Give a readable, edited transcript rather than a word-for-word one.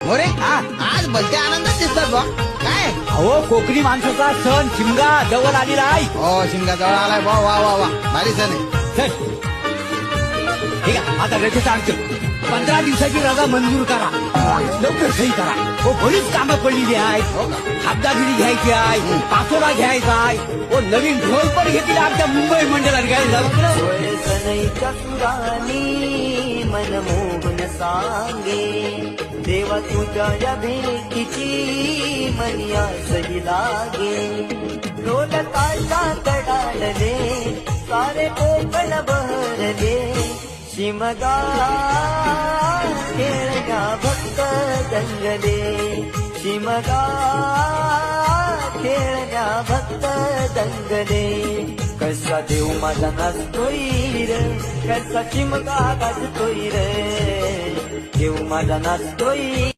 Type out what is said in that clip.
मोरे आज भलत्या आनंदात दिसतात बा. काय अहो कोकणी माणसाचा सण शिमगा जवळ आलेला आहे. हो शिमगा जवळ आलाय बा. वा वा वा भारी सण आहे. चल ठीक आहे, आता रजेचं सांगतो. 15 दिवसाची रजा मंजूर करा, लवकर सही करा. हो बरीच कामं पडलेली आहेत. हो का? हातदागिरी घ्यायची आहे, पाचोरा घ्यायचा आहे. हो नवीन ढोल पण घेतली आमच्या मुंबई मंडळात घ्यायला. सनईच्या सुरानी मनमोहन सांगे, देवा तुझ्या या भेटीची मनिया सही लागे. ढोल ताशात डाळले सारे कोकण बहरले, शिमगा खेळण्या भक्त दंगले, शिमगा खेळण्या भक्त दंगले. कसा देव माझा नाचतोय रे, कसा चिमगा गाजतोय रे, देव माझा नाचतोय.